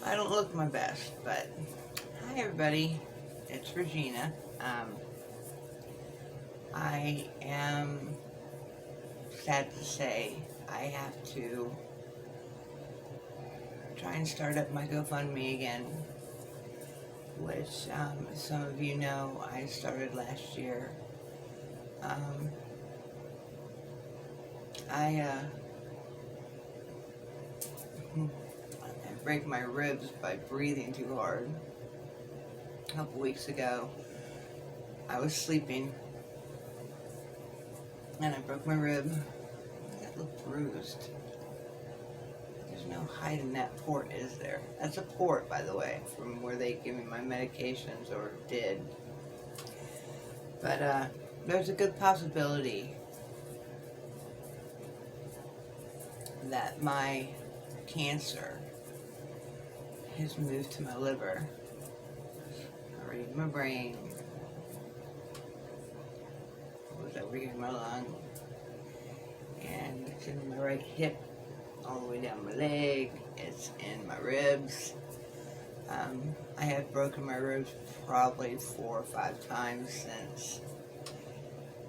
I don't look my best, but hi everybody, it's Regina. I am sad to say I have to try and start up my GoFundMe again, which some of you know I started last year. Um, I break my ribs by breathing too hard. A couple weeks ago, I was sleeping and I broke my rib. That looked bruised. There's no hiding that port, is there? That's a port, by the way, from where they give me my medications, or did. But there's a good possibility that my cancer has moved to my liver, already in my brain, was over here in my lung, and it's in my right hip, all the way down my leg. It's in my ribs. I have broken my ribs probably 4 or 5 times since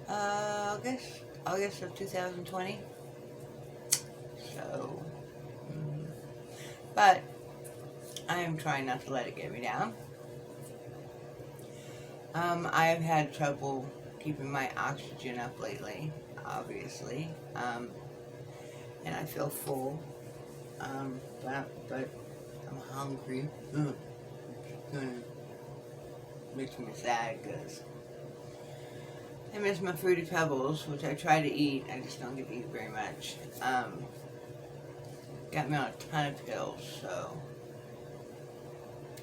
August of 2020. So, but I am trying not to let it get me down. I have had trouble keeping my oxygen up lately, obviously, and I feel full, but I'm hungry. Makes me sad because I miss my Fruity Pebbles, which I try to eat. I just don't get to eat very much. Got me on a ton of pills, so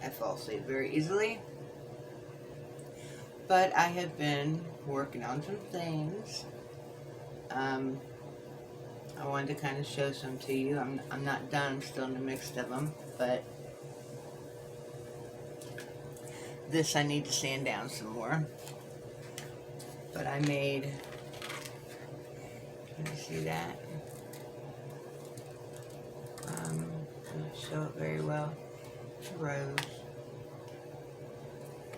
I fall asleep very easily. But I have been working on some things. I wanted to kind of show some to you. I'm not done. I'm still in the mix of them, but this I need to sand down some more. But I made, can you see that? Can't show it very well. It's a rose.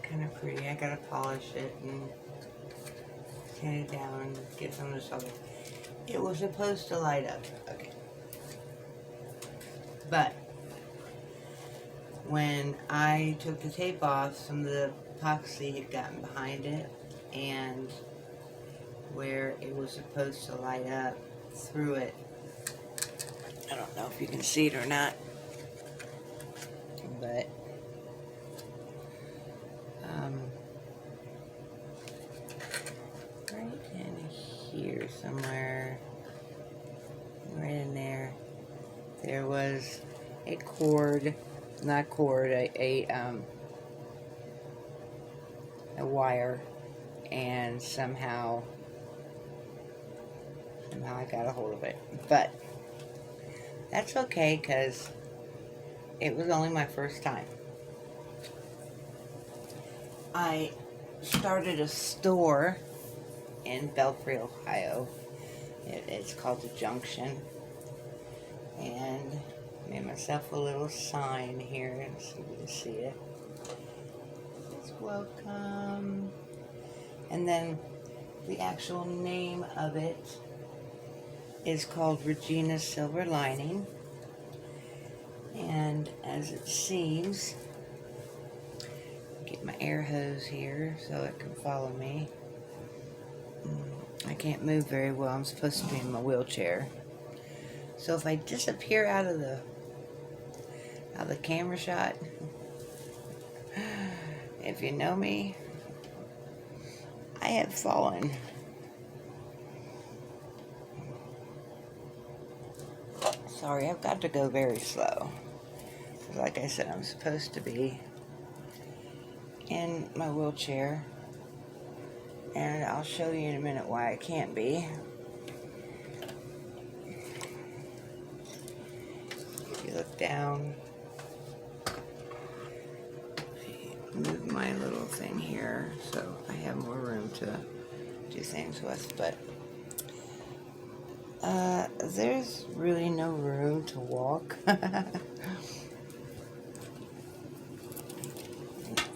Kind of pretty. I gotta polish it and sand it down and get some of this other. It was supposed to light up. Okay. But when I took the tape off, some of the epoxy had gotten behind it, and where it was supposed to light up through it, I don't know if you can see it or not, but right in here somewhere, right in there, there was a cord, not cord, a wire, and somehow I got a hold of it. But that's okay, because it was only my first time. I started a store in Belfry, Ohio. It's called The Junction. And made myself a little sign here, and see if you can see it. It's welcome. And then the actual name of it is called Regina's Silver Lining. And as it seems, get my air hose here so it can follow me. I can't move very well. I'm supposed to be in my wheelchair. So if I disappear out of the camera shot, if you know me, I have fallen. Sorry, I've got to go very slow. Like I said, I'm supposed to be in my wheelchair, and I'll show you in a minute why I can't be. If you look down, move my little thing here so I have more room to do things with, but there's really no room to walk.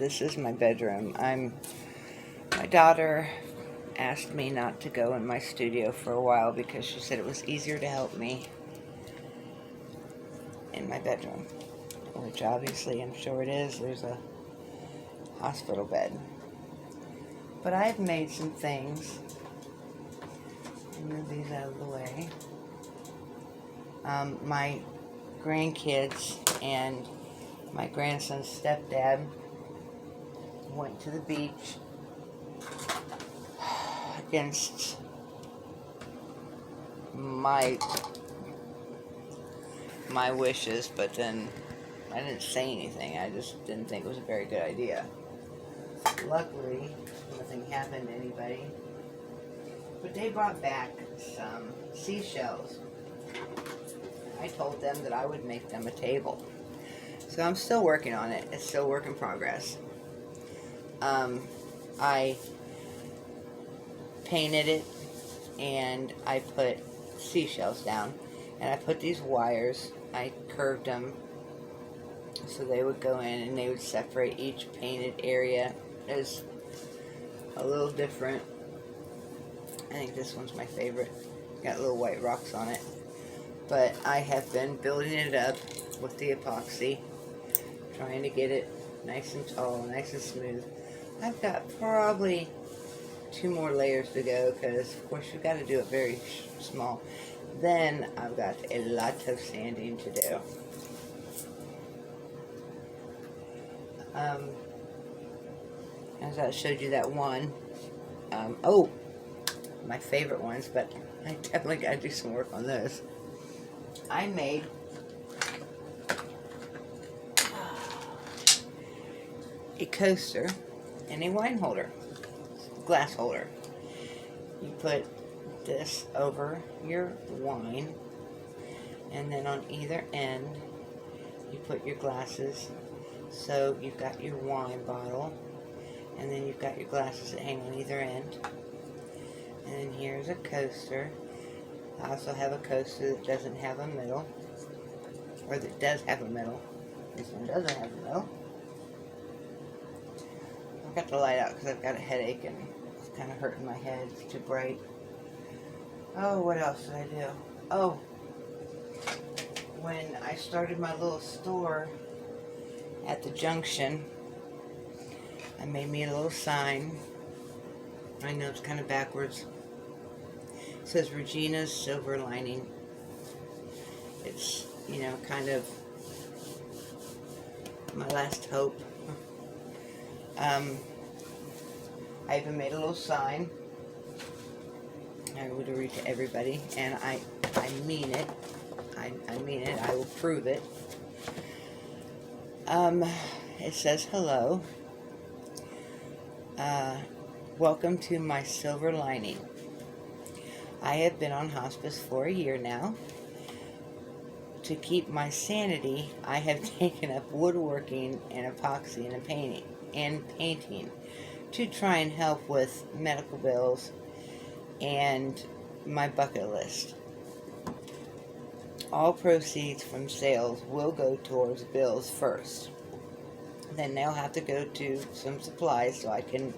this is my bedroom. My daughter asked me not to go in my studio for a while because she said it was easier to help me in my bedroom, which obviously I'm sure it is. There's a hospital bed. But I've made some things. Move these out of the way. My grandkids and my grandson's stepdad went to the beach against my wishes, but then I didn't say anything. I just didn't think it was a very good idea. Luckily, nothing happened to anybody. But they brought back some seashells. I told them that I would make them a table. So I'm still working on it. It's still a work in progress. I painted it and I put seashells down. And I put these wires, I curved them so they would go in and they would separate each painted area. It's a little different. I think this one's my favorite. Got little white rocks on it. But I have been building it up with the epoxy, trying to get it nice and tall, nice and smooth. I've got probably 2 more layers to go because, of course, you've got to do it very small. Then I've got a lot of sanding to do. As I showed you that one. Oh, my favorite ones, but I definitely got to do some work on those. I made a coaster and a wine holder, glass holder. You put this over your wine, and then on either end you put your glasses. So you've got your wine bottle, and then you've got your glasses that hang on either end. And then here's a coaster. I also have a coaster that doesn't have a middle, or that does have a middle. This one doesn't have a middle. I've got the light out because I've got a headache and it's kind of hurting my head. It's too bright. Oh, what else did I do? Oh, when I started my little store at the junction, I made me a little sign. I know it's kind of backwards. It says Regina's Silver Lining. It's, you know, kind of my last hope. I even made a little sign. I would read to everybody, and I mean it. I mean it. I will prove it. It says, hello. Welcome to my silver lining. I have been on hospice for a year now. To keep my sanity, I have taken up woodworking and epoxy and painting to try and help with medical bills and my bucket list. All proceeds from sales will go towards bills first. Then they'll have to go to some supplies so I can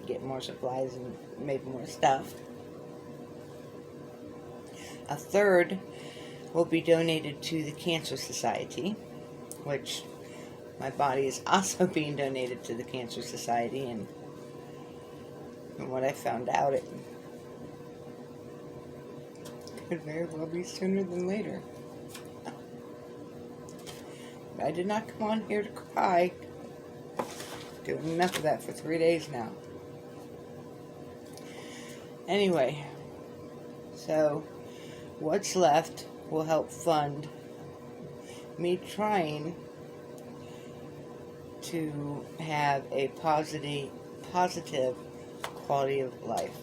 get more supplies and make more stuff. A third will be donated to the Cancer Society, which my body is also being donated to the Cancer Society, and from what I found out, it could very well be sooner than later. But I did not come on here to cry. Doing enough of that for 3 days now. Anyway, so what's left will help fund me trying to have a positive quality of life.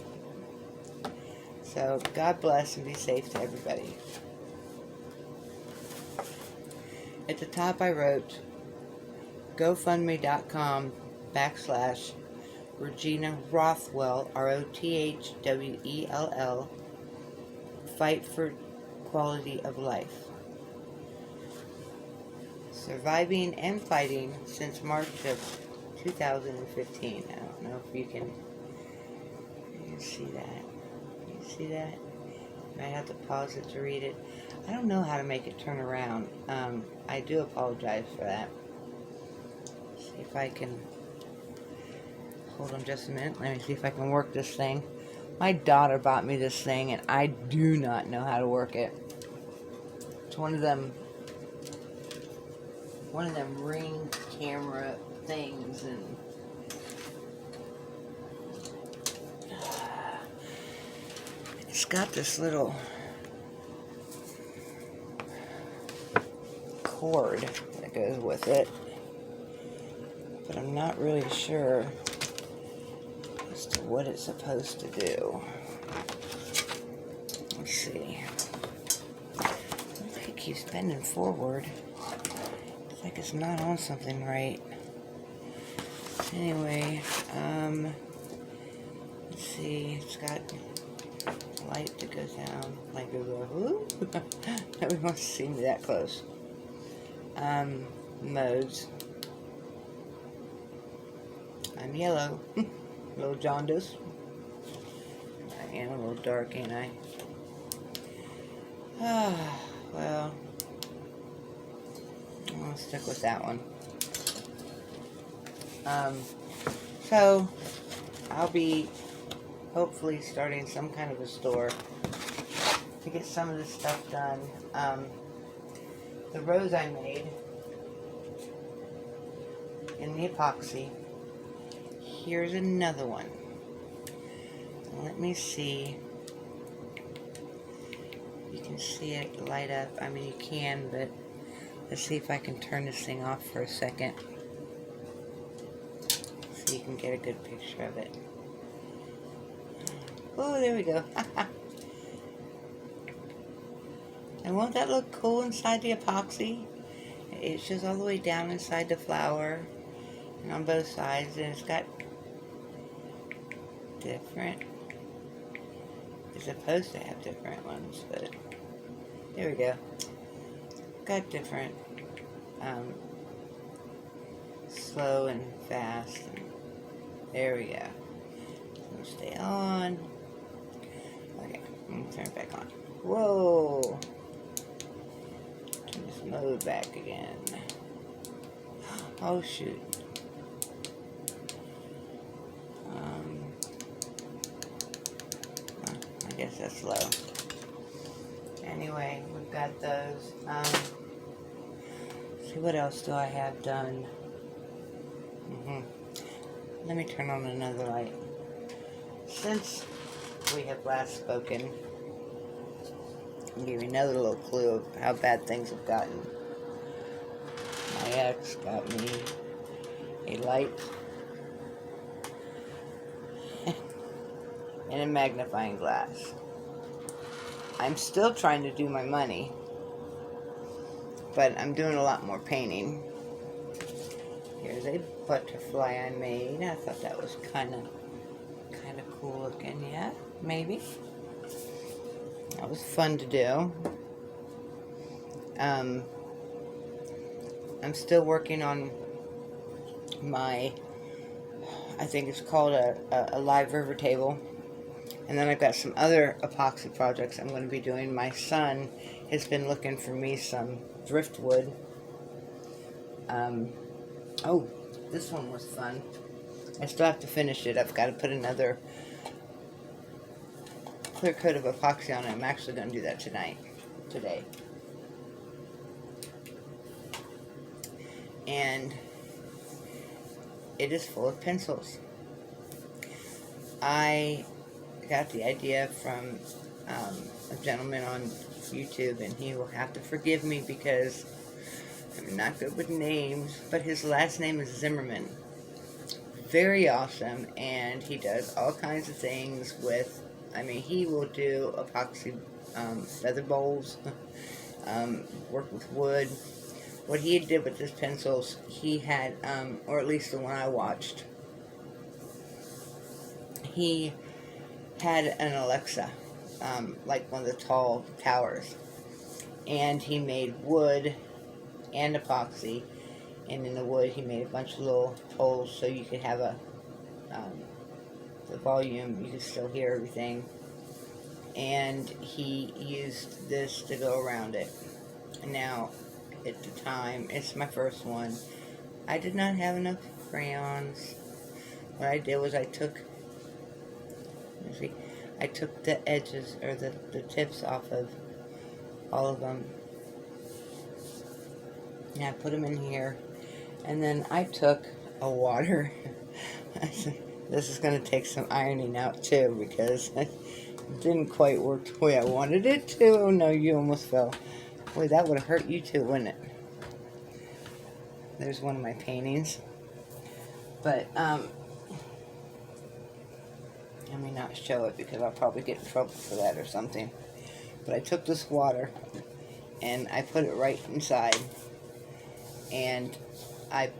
So God bless and be safe to everybody. At the top I wrote GoFundMe.com/Regina Rothwell, ROTHWELL, Fight for Quality of Life. Surviving and fighting since March of 2015. I don't know if you can see that. You see that? Might have to pause it to read it. I don't know how to make it turn around. I do apologize for that. See if I can hold on just a minute. Let me see if I can work this thing. My daughter bought me this thing and I do not know how to work it. It's one of them Ring camera things, and it's got this little cord that goes with it, but I'm not really sure as to what it's supposed to do. Let's see. It keeps bending forward. It's like it's not on something right. Anyway, let's see. It's got light that goes down, light goes up. Ooh. Nobody wants to see me that close. Modes. I'm yellow. A little jaundice. I am a little dark, ain't I? Well, I'll stick with that one. So I'll be hopefully starting some kind of a store to get some of this stuff done. The rose I made in the epoxy. Here's another one. Let me see. You can see it light up. I mean, you can, but let's see if I can turn this thing off for a second so you can get a good picture of it. Oh, there we go. And won't that look cool inside the epoxy? It shows all the way down inside the flower and on both sides, and it's got different. It's supposed to have different ones, but there we go. Got different slow and fast. And there we go. So stay on. Okay, I'm gonna turn it back on. Whoa! Turn this mode back again. Oh shoot. I guess that's low. Anyway, we've got those. See, what else do I have done? Let me turn on another light. Since we have last spoken, I'll give you another little clue of how bad things have gotten. My ex got me a light and a magnifying glass. I'm still trying to do my money, but I'm doing a lot more painting. Here's a butterfly I made. I thought that was kind of cool looking. Yeah, maybe. That was fun to do. I'm still working on my, I think it's called a live river table. And then I've got some other epoxy projects I'm going to be doing. My son has been looking for me some driftwood. Oh, this one was fun. I still have to finish it. I've got to put another clear coat of epoxy on it. I'm actually going to do that today. And it is full of pencils. I got the idea from a gentleman on YouTube, and he will have to forgive me because I'm not good with names, but his last name is Zimmerman. Very awesome, and he does all kinds of things with, I mean, he will do epoxy feather bowls, work with wood. What he did with his pencils, he had, or at least the one I watched, he had an Alexa, like one of the tall towers, and he made wood and epoxy, And in the wood, he made a bunch of little holes so you could have the volume, you could still hear everything. And he used this to go around it. And now, at the time, it's my first one, I did not have enough crayons. What I did was I took the edges, or the tips off of all of them. And I put them in here. And then I took a water. This is going to take some ironing out too, because it didn't quite work the way I wanted it to. Oh no, you almost fell. Boy, that would have hurt you too, wouldn't it? There's one of my paintings. But, I may not show it because I'll probably get in trouble for that or something. But I took this water and I put it right inside. And I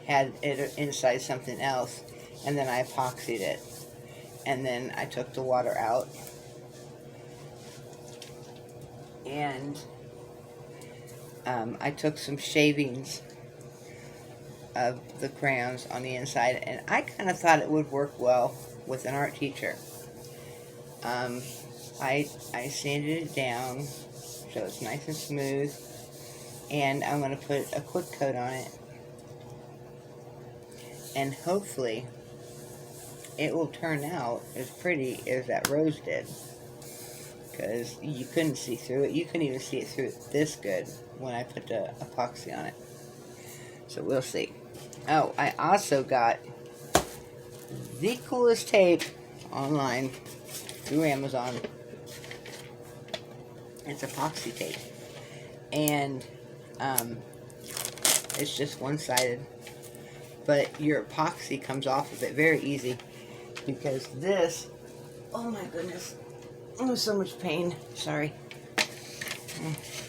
had it inside something else, and then I epoxied it, and then I took the water out, and I took some shavings of the crayons on the inside, and I kind of thought it would work well with an art teacher. I sanded it down so it's nice and smooth, and I'm going to put a quick coat on it, and hopefully it will turn out as pretty as that rose did, because you couldn't see through it. You couldn't even see it through it this good when I put the epoxy on it. So we'll see. Oh, I also got the coolest tape online through Amazon. It's epoxy tape, and it's just one-sided, but your epoxy comes off of it very easy, because this, oh my goodness, I'm in so much pain, sorry.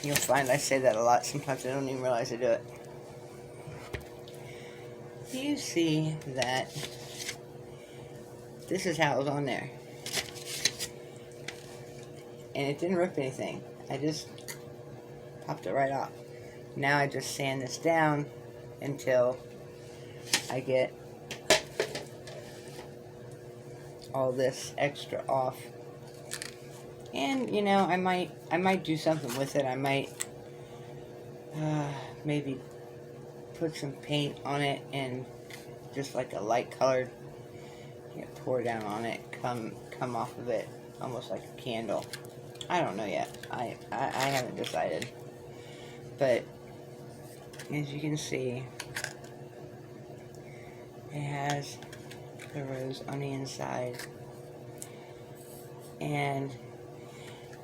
You'll find I say that a lot. Sometimes I don't even realize I do it. You see that this is how it was on there, and it didn't rip anything. I just popped it right off. Now I just sand this down until I get all this extra off. And you know, I might do something with it. I might maybe put some paint on it, and just like a light colored, pour down on it, come off of it almost like a candle. I don't know yet. I haven't decided. But as you can see, it has the rose on the inside, and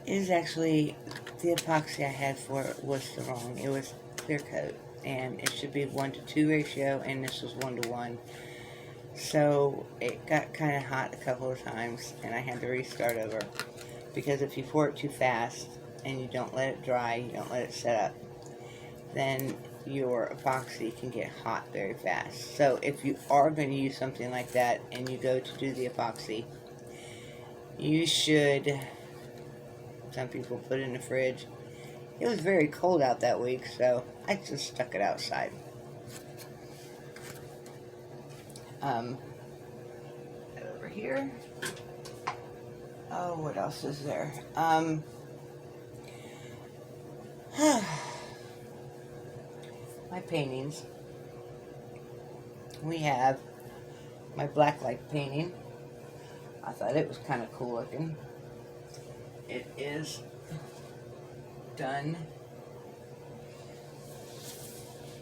it is actually, the epoxy I had for it was the wrong. It was clear coat, and it should be 1:2 ratio, and this was 1:1. So it got kind of hot a couple of times, and I had to restart over, because if you pour it too fast and you don't let it dry, you don't let it set up, then your epoxy can get hot very fast. So if you are going to use something like that and you go to do the epoxy, you should, some people put it in the fridge. It was very cold out that week, so I just stuck it outside. Over here. Oh, what else is there? My paintings. We have my blacklight painting. I thought it was kind of cool looking. It is done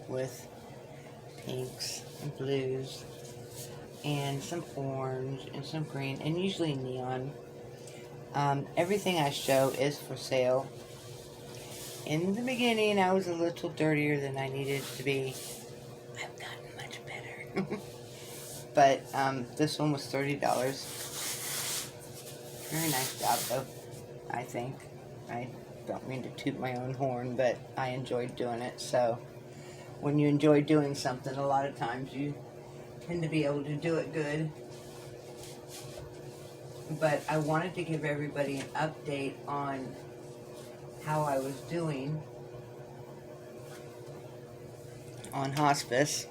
with pinks and blues and some orange and some green, and usually neon. Everything I show is for sale. In the beginning, I was a little dirtier than I needed to be. I've gotten much better. But this one was $30. Very nice job, though, I think. I don't mean to toot my own horn, but I enjoyed doing it. So when you enjoy doing something, a lot of times you tend to be able to do it good. But I wanted to give everybody an update on how I was doing on hospice,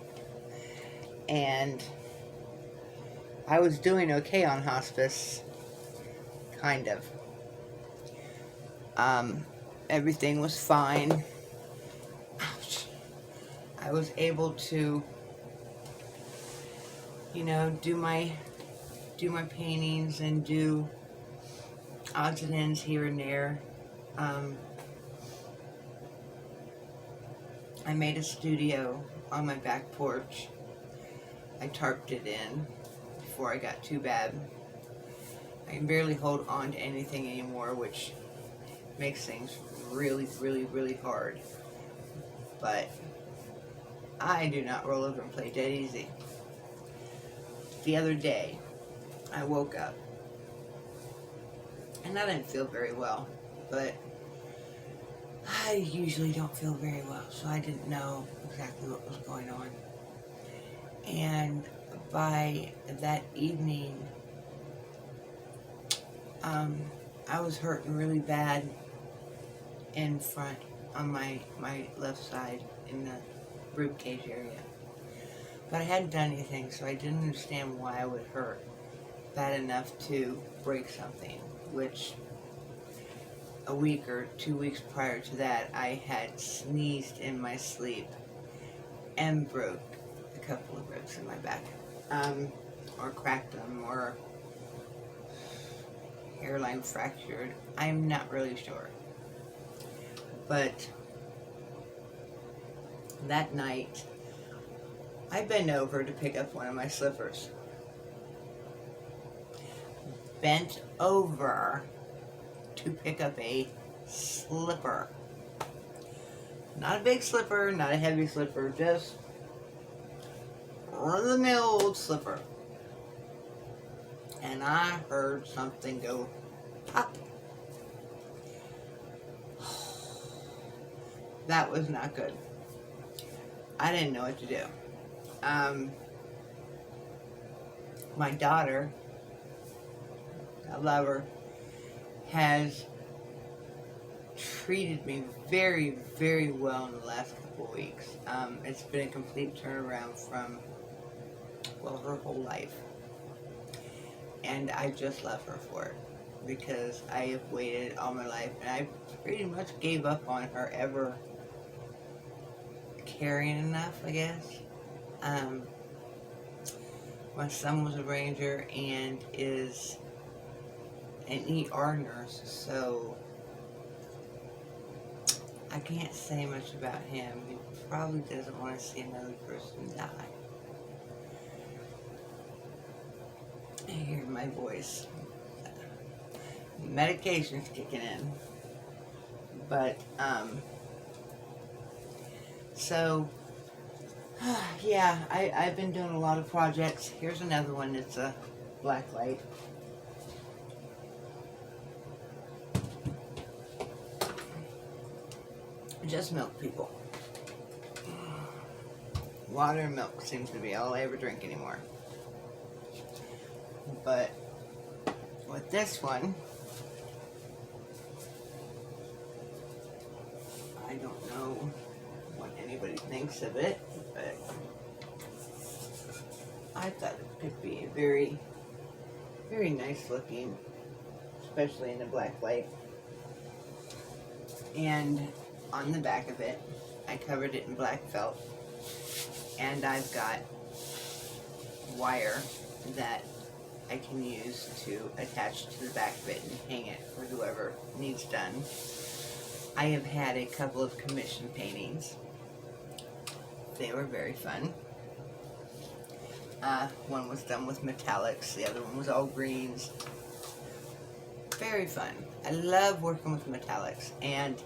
and I was doing okay on hospice, kind of. Everything was fine. Ouch. I was able to, do my paintings and do odds and ends here and there. I made a studio on my back porch. I tarped it in before I got too bad. I can barely hold on to anything anymore, which makes things really, really, really hard. But I do not roll over and play dead easy. The other day, I woke up, and I didn't feel very well, but I usually don't feel very well, so I didn't know exactly what was going on. And by that evening, I was hurting really bad in front on my left side in the rib cage area. But I hadn't done anything, so I didn't understand why I would hurt bad enough to break something, which a week or 2 weeks prior to that, I had sneezed in my sleep and broke a couple of ribs in my back, or cracked them, or hairline fractured. I'm not really sure. But that night, I bent over to pick up one of my slippers. Bent over to pick up a slipper. Not a big slipper, not a heavy slipper, just run-of-the-mill slipper. And I heard something go pop. That was not good. I didn't know what to do. My daughter, I love her, has treated me very, very well in the last couple of weeks. It's been a complete turnaround from, well, her whole life. And I just love her for it, because I have waited all my life, and I pretty much gave up on her ever caring enough, I guess. My son was a ranger and is an ER nurse, so I can't say much about him. He probably doesn't want to see another person die. I hear my voice. Medication's kicking in. But, so, yeah, I've been doing a lot of projects. Here's another one that's a black light. Just milk, people. Water and milk seems to be all I ever drink anymore. But with this one, I don't know what anybody thinks of it, but I thought it could be very, very nice looking, especially in the black light. And on the back of it, I covered it in black felt, and I've got wire that I can use to attach to the back of it and hang it for whoever needs done. I have had a couple of commission paintings. They were very fun. One was done with metallics, the other one was all greens. Very fun. I love working with metallics, and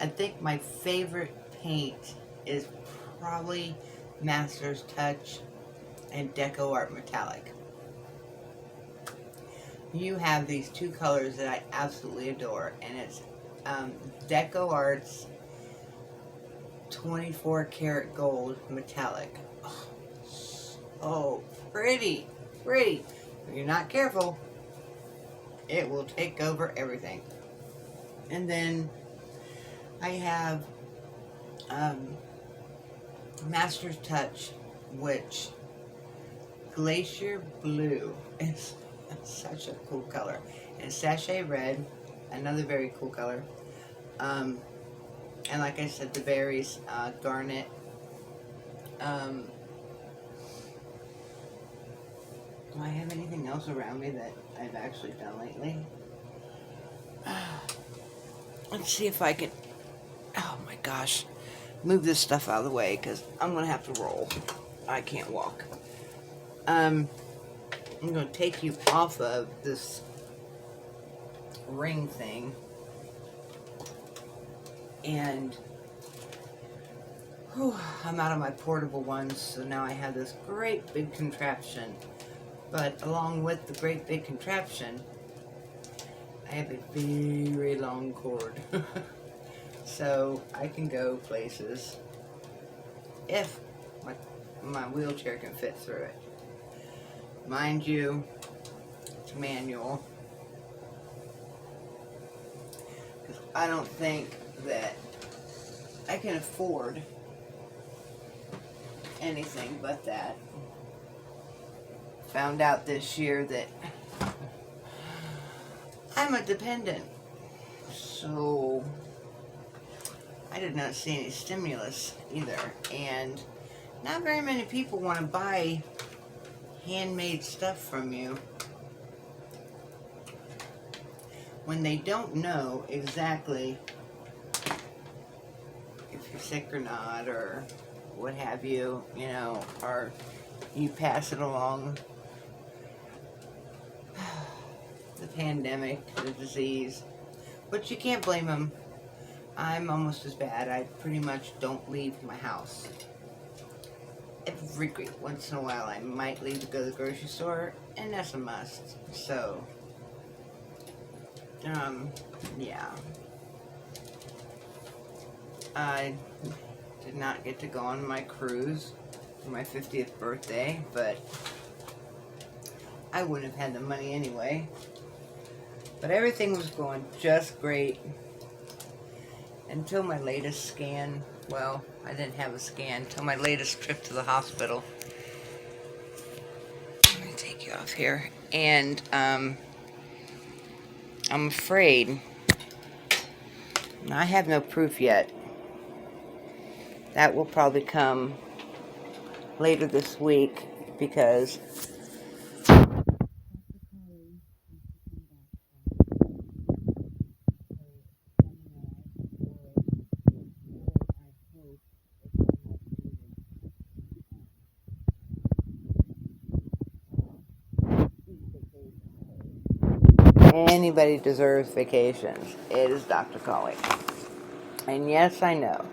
I think my favorite paint is probably Master's Touch and Deco Art Metallic. You have these two colors that I absolutely adore, and it's Deco Art's 24 karat gold metallic. Oh, pretty, pretty. If you're not careful, it will take over everything. And then I have Master's Touch, which Glacier Blue is such a cool color. And Sachet Red, another very cool color. And like I said, the berries, Garnet. Do I have anything else around me that I've actually done lately? Let's see if I can, oh my gosh, move this stuff out of the way because I'm going to have to roll. I can't walk. I'm going to take you off of this ring thing. And I'm out of my portable ones, so now I have this great big contraption. But along with the great big contraption, I have a very long cord. So I can go places if my wheelchair can fit through it. Mind you, it's manual. Because I don't think that I can afford anything but that. Found out this year that I'm a dependent, so I did not see any stimulus either, and not very many people want to buy handmade stuff from you when they don't know exactly if you're sick or not, or what have you, you know, or you pass it along. The pandemic, the disease, but you can't blame them. I'm almost as bad. I pretty much don't leave my house. Every great once in a while I might leave to go to the grocery store, and that's a must. So, yeah. I did not get to go on my cruise for my 50th birthday, but I wouldn't have had the money anyway. But everything was going just great until my latest scan. Well, I didn't have a scan until my latest trip to the hospital. Let me take you off here. And I'm afraid, I have no proof yet. That will probably come later this week because anybody deserves vacations. It is Dr. Colley. And yes, I know,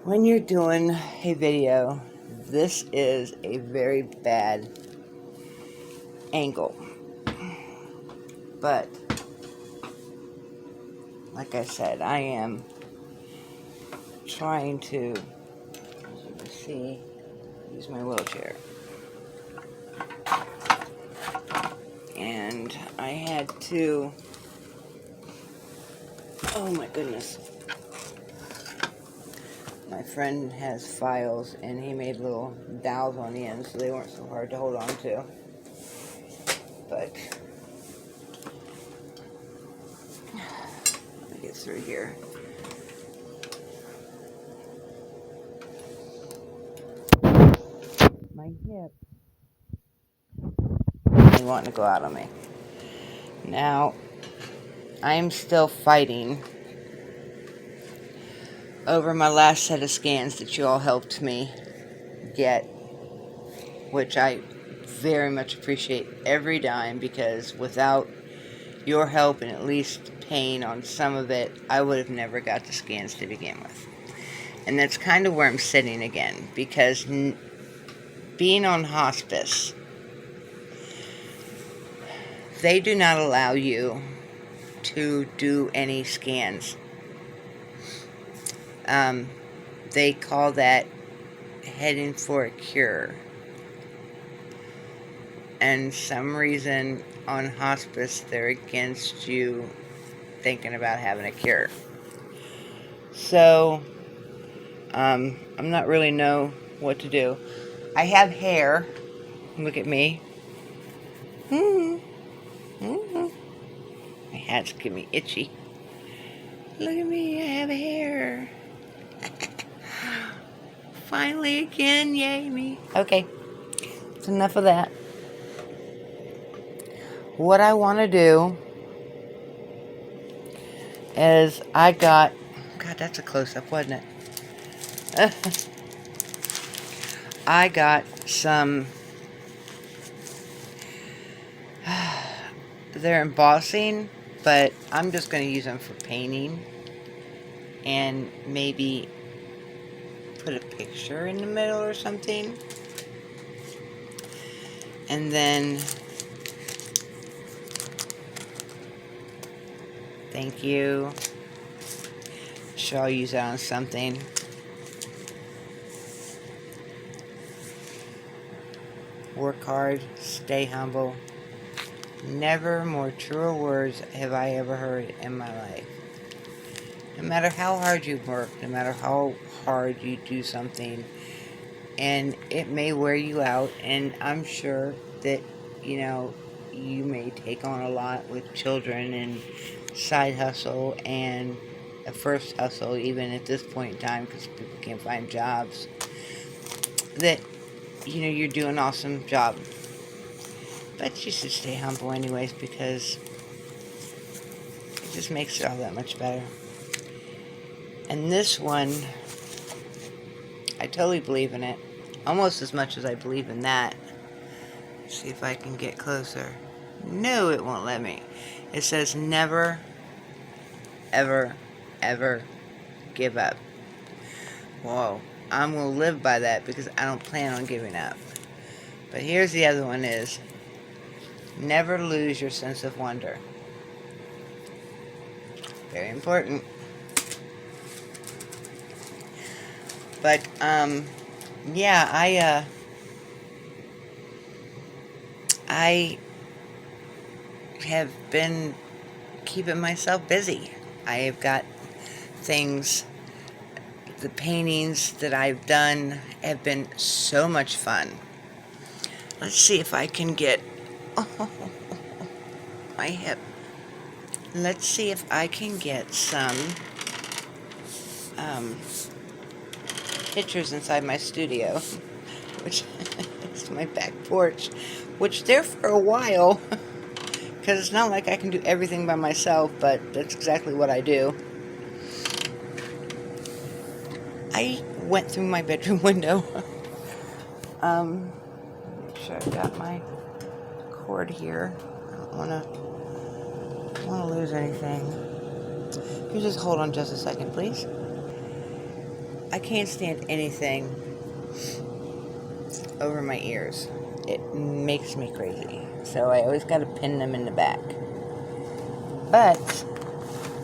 when you're doing a video, this is a very bad angle. But, like I said, I am trying to, as you can see, use my wheelchair. And I had to, oh my goodness. My friend has files, and he made little dowels on the end so they weren't so hard to hold on to. But let me get through here. My hip is wanting to go out on me. Now, I'm still fighting over my last set of scans that you all helped me get, which I very much appreciate every dime, because without your help and at least paying on some of it, I would have never got the scans to begin with. And that's kind of where I'm sitting again, because being on hospice, they do not allow you to do any scans. They call that heading for a cure. And some reason on hospice they're against you thinking about having a cure. So I'm not really know what to do. I have hair. Look at me. My hat's getting me itchy. Look at me, I have hair. Finally again, yay me. Okay, it's enough of that. What I want to do is God, that's a close-up, wasn't it? I got some, they're embossing, but I'm just going to use them for painting and maybe put a picture in the middle or something. And then, thank you. Sure, I'll use that on something. Work hard, stay humble. Never more truer words have I ever heard in my life. No matter how hard you work, no matter how hard you do something, and it may wear you out, and I'm sure that, you know, you may take on a lot with children and side hustle and a first hustle, even at this point in time, because people can't find jobs, that, you know, you're doing an awesome job. But you should stay humble anyways, because it just makes it all that much better. And this one, I totally believe in it. Almost as much as I believe in that. Let's see if I can get closer. No, it won't let me. It says never, ever, ever give up. Whoa. I'm going to live by that because I don't plan on giving up. But here's the other one is, never lose your sense of wonder. Very important. But, yeah, I have been keeping myself busy. I have got things, the paintings that I've done have been so much fun. Let's see if I can get, oh, my hip. Let's see if I can get some, pictures inside my studio, which is my back porch, which there for a while, because it's not like I can do everything by myself, but that's exactly what I do. I went through my bedroom window. Make sure I've got my cord here. I don't want to lose anything. You just hold on just a second, please. I can't stand anything over my ears. It makes me crazy. So I always got to pin them in the back. But